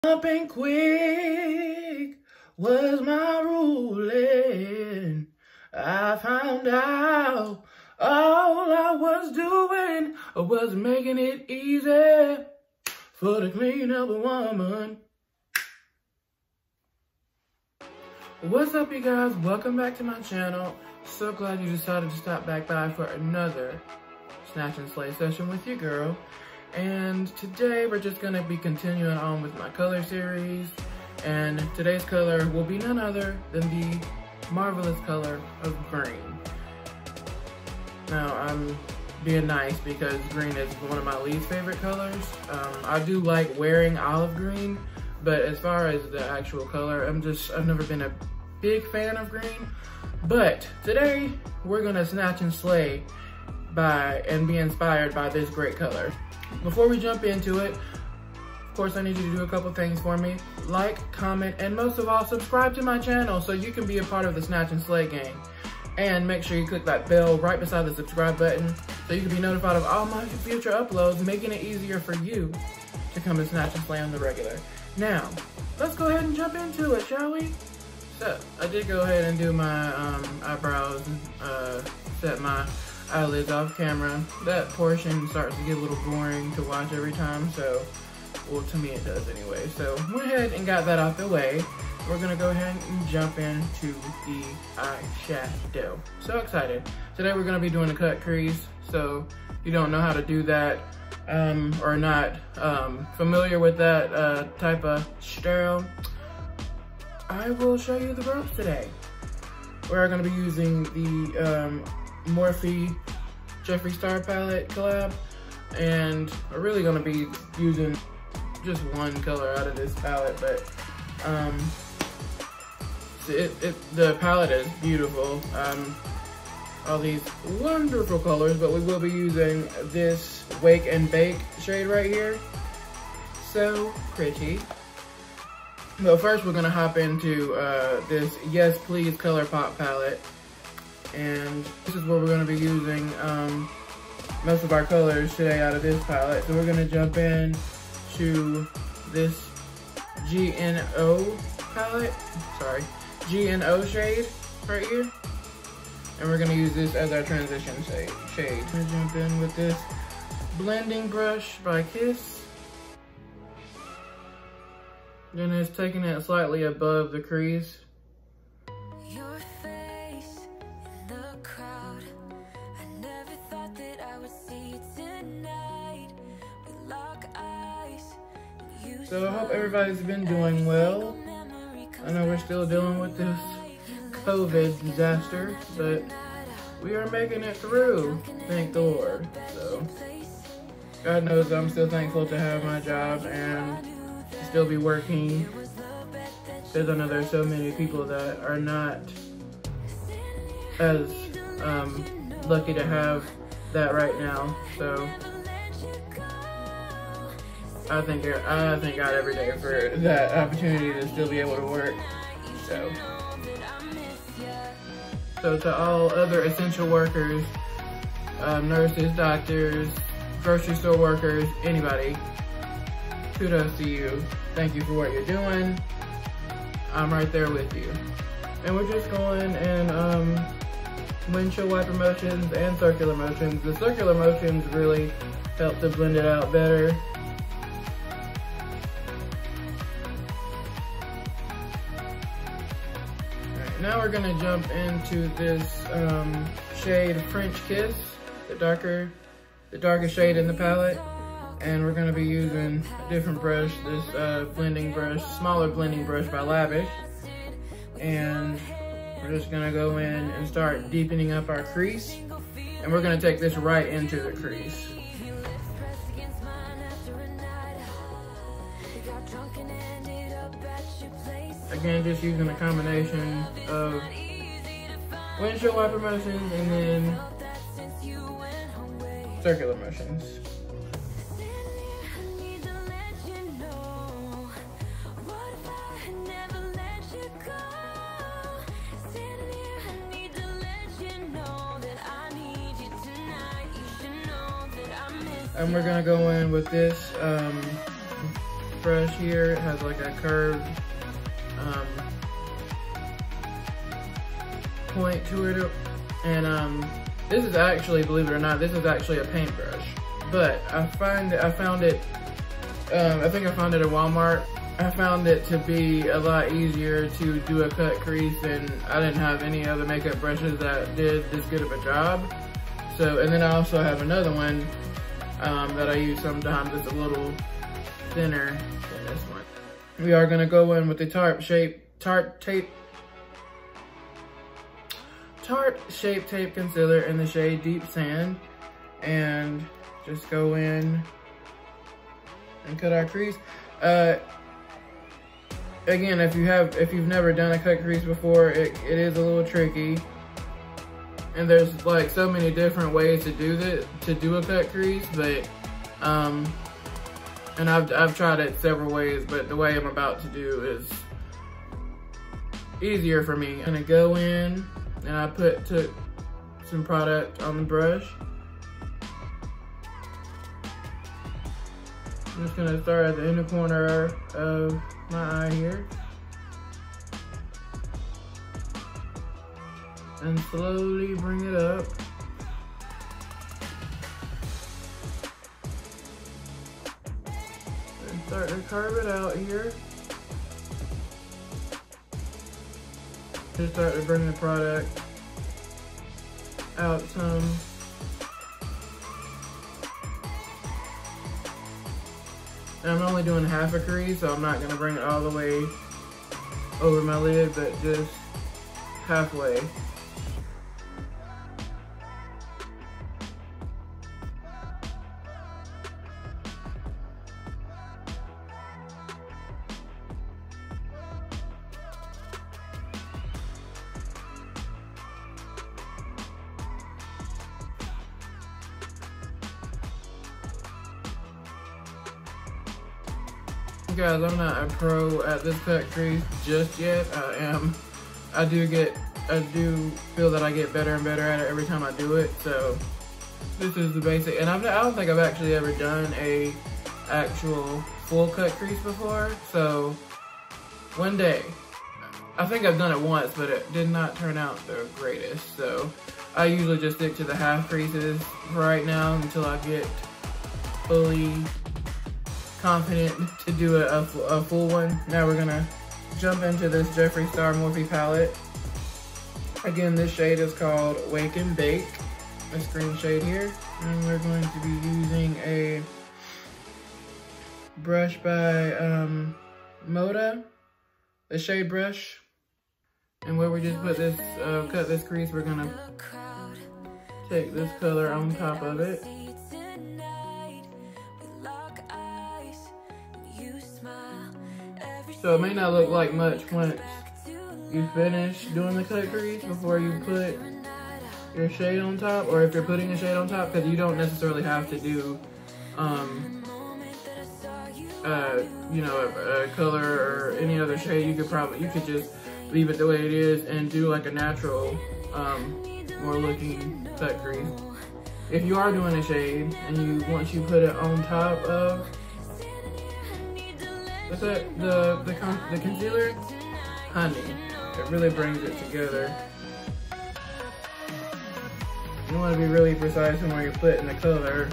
Jumping quick was my ruling. I found out all I was doing was making it easy for the clean up a woman. What's up, you guys? Welcome back to my channel. So glad you decided to stop back by for another Snatch and Slay session with your girl. And today we're just gonna be continuing on with my color series. And today's color will be none other than the marvelous color of green. Now, I'm being nice because green is one of my least favorite colors. I do like wearing olive green, but as far as the actual color, I've never been a big fan of green. But today, we're gonna snatch and slay and be inspired by this great color. Before we jump into it, of course, I need you to do a couple things for me. Like, comment, and most of all, subscribe to my channel so you can be a part of the Snatch and Slay gang. And make sure you click that bell right beside the subscribe button so you can be notified of all my future uploads, making it easier for you to come and snatch and slay on the regular. Now, let's go ahead and jump into it, shall we? So, I did go ahead and do my eyebrows, set my eyelids off camera. That portion starts to get a little boring to watch every time, so, well, to me it does anyway. So, went ahead and got that out the way. We're gonna go ahead and jump into the eyeshadow. So excited. Today we're gonna be doing a cut crease. So if you don't know how to do that, or not familiar with that type of style, I will show you the ropes today. We're gonna be using the Morphe Jeffree Star palette collab, and we're really gonna be using just one color out of this palette, but the palette is beautiful. All these wonderful colors, but we will be using this Wake and Bake shade right here. So pretty. But first we're gonna hop into this Yes Please Color Pop palette. And this is where we're gonna be using most of our colors today out of this palette. So we're gonna jump in to this GNO palette, GNO shade right here. And we're gonna use this as our transition shade. I'm gonna jump in with this blending brush by Kiss. Then it's taking it slightly above the crease. Your face in the crowd. I never thought that I would see you tonight. We lock eyes. So I hope everybody's been doing well. I know we're still dealing with this COVID disaster, but we are making it through, thank the Lord. So God knows I'm still thankful to have my job and still be working, because I know there's so many people that are not as lucky to have that right now. So I thank God every day for that opportunity to still be able to work. So to all other essential workers, nurses, doctors, grocery store workers, anybody, kudos to you. Thank you for what you're doing. I'm right there with you. And we're just going in windshield wiper motions and circular motions. The circular motions really help to blend it out better. Now we're gonna jump into this shade French Kiss, the darkest shade in the palette. And we're gonna be using a different brush, this blending brush, smaller blending brush by Lavish. And we're just gonna go in and start deepening up our crease. And we're gonna take this right into the crease. Again, just using a combination of windshield wiper motions and then circular motions. And we're gonna go in with this paintbrush here. It has like a curved point to it. And this is actually, believe it or not, this is actually a paintbrush. But I found it, I think I found it at Walmart. I found it to be a lot easier to do a cut crease, and I didn't have any other makeup brushes that did this good of a job. So, and then I also have another one that I use sometimes. It's a little thinner than this one. We are gonna go in with the Tarte Shape Tape Concealer in the shade Deep Sand, and just go in and cut our crease. Again, if you've never done a cut crease before, it is a little tricky. And there's like so many different ways to do a cut crease, but and I've tried it several ways, but the way I'm about to do is easier for me. I'm gonna go in and I took some product on the brush. I'm just gonna start at the inner corner of my eye here. And slowly bring it up. And start to carve it out here. Just start to bring the product out some. And I'm only doing half a crease, so I'm not gonna bring it all the way over my lid, but just halfway. Guys, I'm not a pro at this cut crease just yet. I do feel that I get better and better at it every time I do it. So this is the basic, and I don't think I've actually ever done a actual full cut crease before. So one day, I think I've done it once, but it did not turn out the greatest. So I usually just stick to the half creases right now until I get fully confident to do a full one. Now we're gonna jump into this Jeffree Star Morphe palette. Again, this shade is called Wake and Bake, this green shade here. And we're going to be using a brush by Moda, the shade brush. And where we just put this, cut this crease, we're gonna take this color on top of it. So it may not look like much once you finish doing the cut crease before you put your shade on top, or if you're putting a shade on top, because you don't necessarily have to do, you know, a color or any other shade. You could just leave it the way it is and do like a natural, more looking cut crease. If you are doing a shade and once you put it on top of the concealer, honey, it really brings it together. You want to be really precise in where you're putting the color,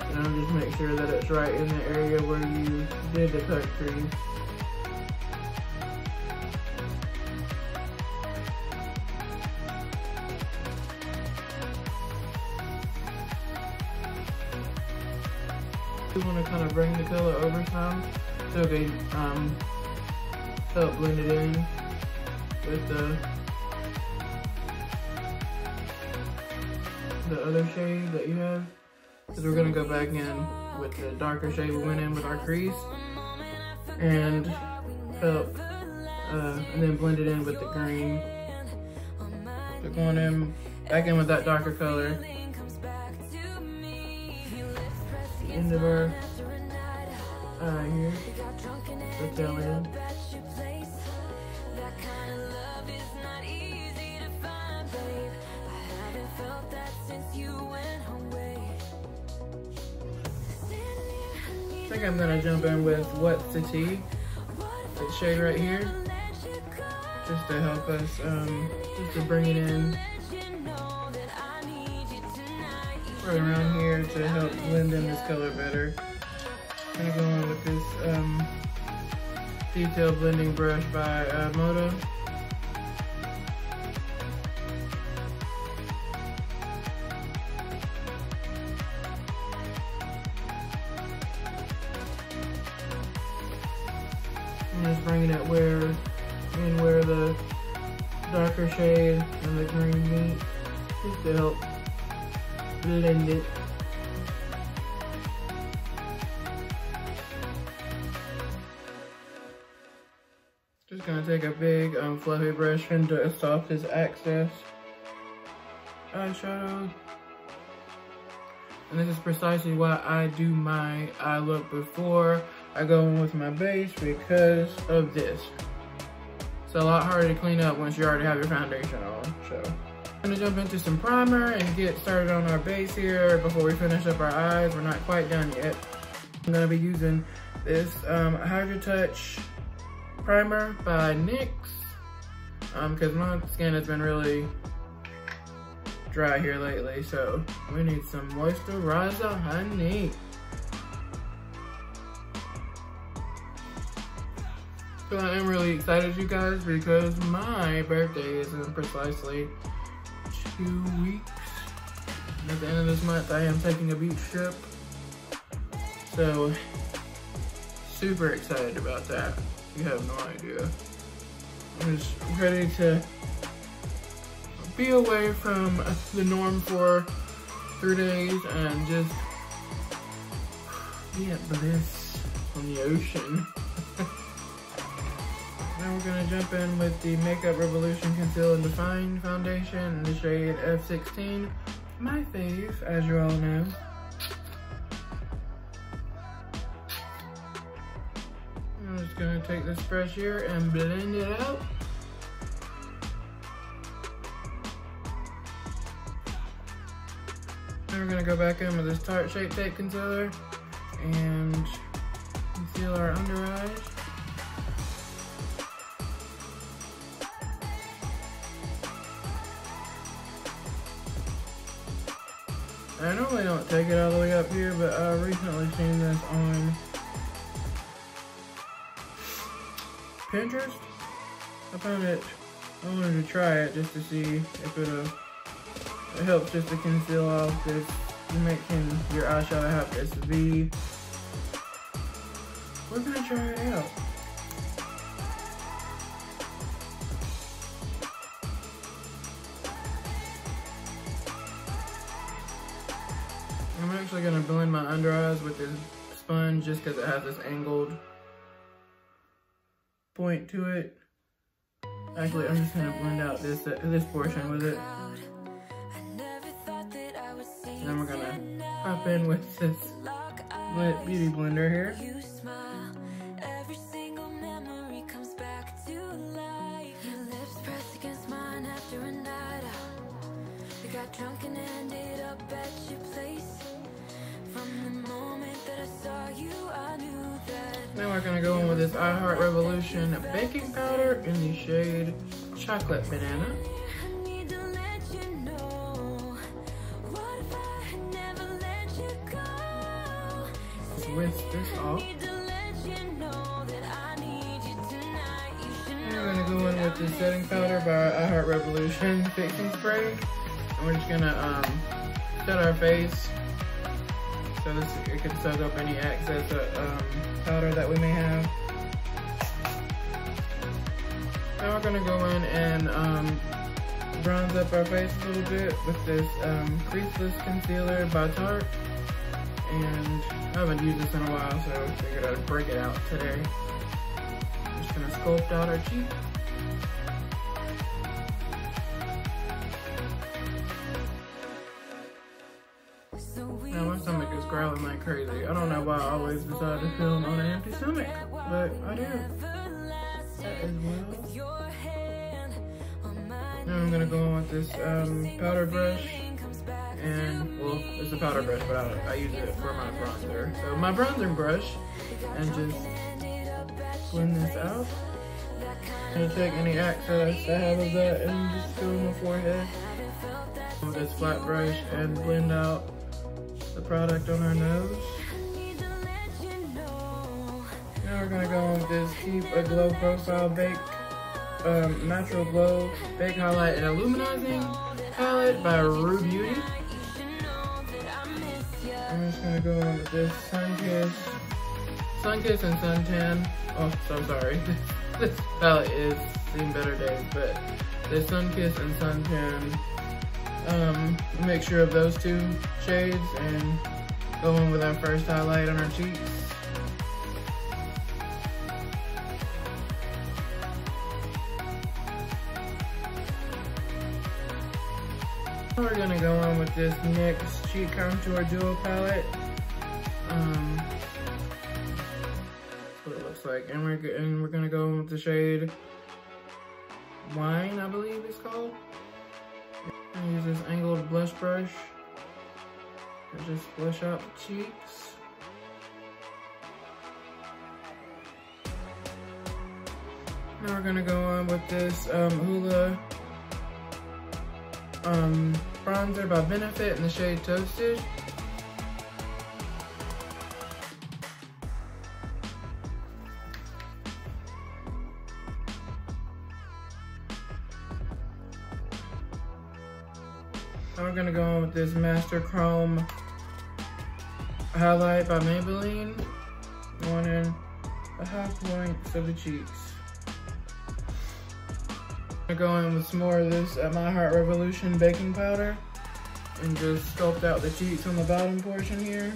and just make sure that it's right in the area where you did the cut crease. You want to kind of bring the color over some, so they help blend it in with the other shade that you have. Because we're going to go back in with the darker shade we went in with our crease and help, and then blend it in with the green. So going in, back in with that darker color. End of our eye here, the tail end. I think I'm gonna jump in with What's the Tea, this shade right here, just to help us, just to bring it in right around here to help blend in this color better. I'm gonna go on with this detail blending brush by Moto. I'm just bringing it where the darker shade and the green meet, just to help blend it. Just gonna take a big fluffy brush and dust off this excess eyeshadow. And this is precisely why I do my eye look before I go in with my base, because of this. It's a lot harder to clean up once you already have your foundation on. So I'm gonna jump into some primer and get started on our base here before we finish up our eyes. We're not quite done yet. I'm gonna be using this Hydra Touch primer by NYX, because my skin has been really dry here lately, so we need some moisturizer, honey. So I am really excited, you guys, because my birthday is in precisely 2 weeks. At the end of this month, I am taking a beach trip, so super excited about that. You have no idea. I'm just ready to be away from the norm for 3 days and just be at bliss on the ocean. Now we're gonna jump in with the Makeup Revolution Conceal and Define Foundation in the shade F16. My fave, as you all know. I'm just gonna take this brush here and blend it out. Now we're gonna go back in with this Tarte Shape Tape Concealer and conceal our under eyes. I normally don't take it all the way up here, but I've recently seen this on Pinterest. I found it, I wanted to try it just to see if it helps just to conceal off this, making your eyeshadow have this V. We're gonna try it out. I'm actually gonna blend my under eyes with this sponge just because it has this angled point to it. Actually, I'm just gonna blend out this portion with it. And then we're gonna hop in with this beauty blender here. Drunk and ended up at your place. From the moment that I saw you, I knew that. Now we're gonna go in with this I Heart Revolution baking powder in the shade Chocolate Banana. I need to let you know, what if I had never let you go? Let's whisk this off. And we're gonna go in with the setting powder by I Heart Revolution Fixing Spray. And we're just gonna set our face so it can soak up any excess powder that we may have. Now we're gonna go in and bronze up our face a little bit with this Creaseless Concealer by Tarte. And I haven't used this in a while, so I figured I'd break it out today. I'm just gonna sculpt out our cheek. Now my stomach is growling like crazy. I don't know why I always decide to film on an empty stomach, but I do. That is well. Now I'm gonna go on with this powder brush and well, it's a powder brush, but I use it for my bronzer. So my bronzer brush, and just blend this out. I'm gonna take any excess I have of that and just go on my forehead with this flat brush and blend out the product on our nose. Now we're gonna go on with this Keep a Glow Profile Bake Natural Glow Bake Highlight and Illuminizing Palette by Rue Beauty. I'm just gonna go on with this Sun Kiss and Suntan. Oh, so sorry. This palette is seen better days, but the Sun Kiss and Suntan mixture of those two shades, and go in with our first highlight on our cheeks. We're gonna go on with this NYX Cheek Contour Duo palette. That's what it looks like, and we're gonna go on with the shade Wine, I believe it's called. I'm gonna use this angled blush brush and just blush out the cheeks. Now we're gonna go on with this Hoola bronzer by Benefit in the shade Toasted. Now we're gonna go on with this Master Chrome highlight by Maybelline, going in the high points of the cheeks. I'm gonna go in with some more of this My Heart Revolution baking powder and just sculpt out the cheeks on the bottom portion here.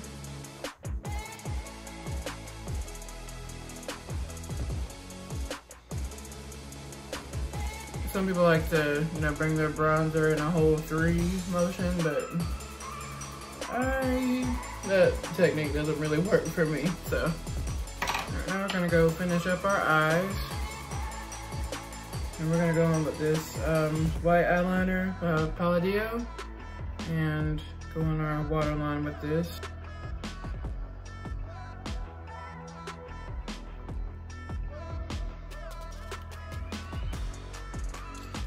Some people like to, bring their bronzer in a whole 3 motion, but that technique doesn't really work for me. So now we're gonna go finish up our eyes. And we're gonna go on with this white eyeliner, Palladio, and go on our waterline with this.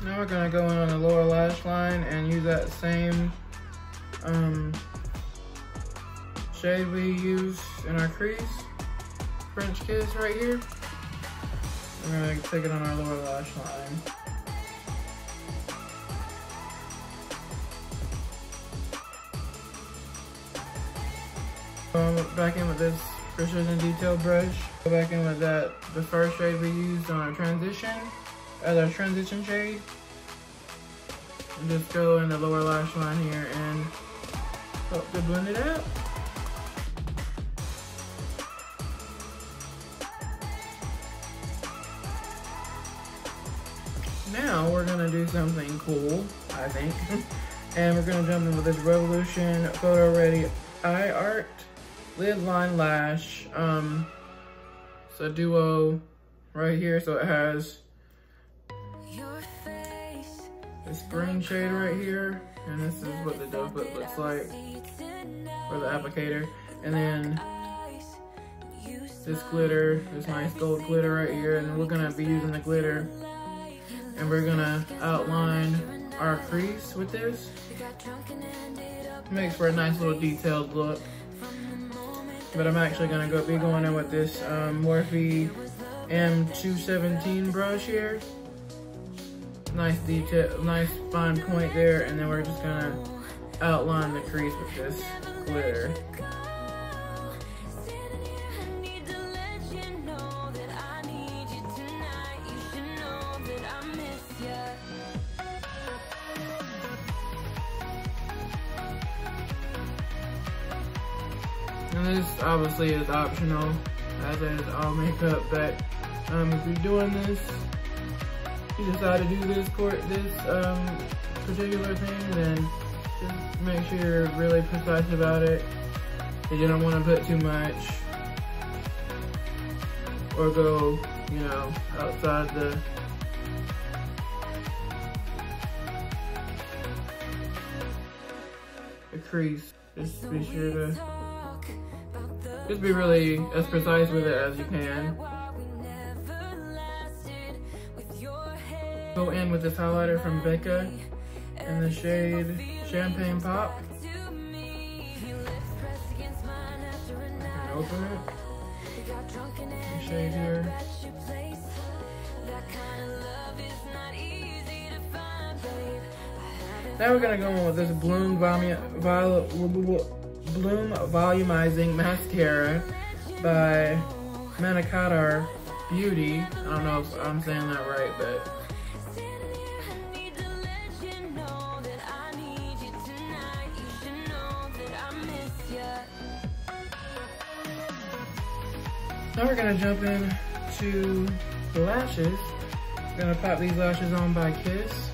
Now we're gonna go in on the lower lash line and use that same shade we use in our crease, French Kiss right here. We're gonna take it on our lower lash line. Back in with this Precision Detail brush. Go back in with the first shade we used on our transition, as our transition shade. And just go in the lower lash line here and help to blend it out. Now we're gonna do something cool, I think. And we're gonna jump in with this Revolution Photo Ready Eye Art Lid Line Lash. It's a duo right here, so it has this green shade right here, and this is what the doe foot looks like for the applicator. And then this glitter, this nice gold glitter right here, and we're gonna be using the glitter and we're gonna outline our crease with this. Makes for a nice little detailed look. But I'm actually gonna be going in with this Morphe M217 brush here. Nice detail, nice fine point there, and then we're just gonna outline the crease with this glitter. And this obviously is optional, as is all makeup, but if you're doing this, you decide to do this particular thing, then just make sure you're really precise about it. Because you don't want to put too much or go, outside the crease. Just be sure to, just be really as precise with it as you can. Go in with this highlighter from Becca in the shade Champagne Pop. Open it. The shade here. Now we're gonna go in with this Bloom Volumizing Mascara by Manicatar Beauty. I don't know if I'm saying that right, but now we're gonna jump in to the lashes. I'm gonna pop these lashes on by Kiss.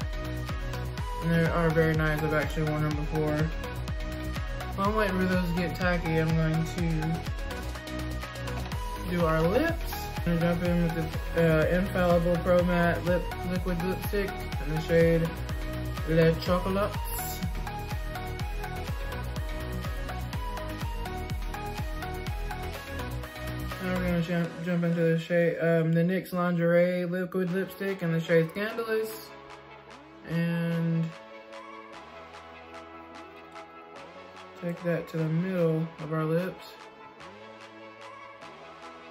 And they are very nice. I've actually worn them before. While I'm waiting for those to get tacky, I'm going to do our lips. I'm gonna jump in with the Infallible Pro Matte Liquid Lipstick in the shade Le Chocolat. Now we're gonna jump into the shade, the NYX Lingerie Liquid Lipstick in the shade Scandalous. And take that to the middle of our lips.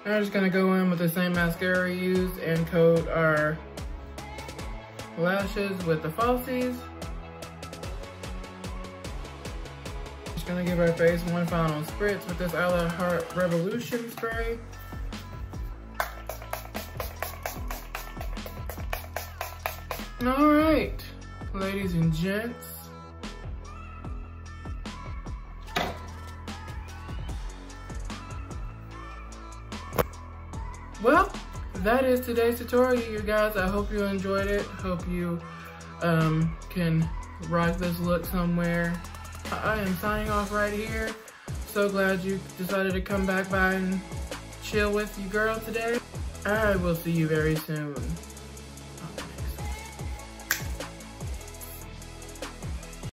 Now we're just gonna go in with the same mascara we used and coat our lashes with the falsies. Just gonna give our face one final spritz with this I Love Heart Revolution spray. All right, ladies and gents. Well, that is today's tutorial, you guys. I hope you enjoyed it. Hope you can rock this look somewhere. I am signing off right here. So glad you decided to come back by and chill with you girl today. I will see you very soon.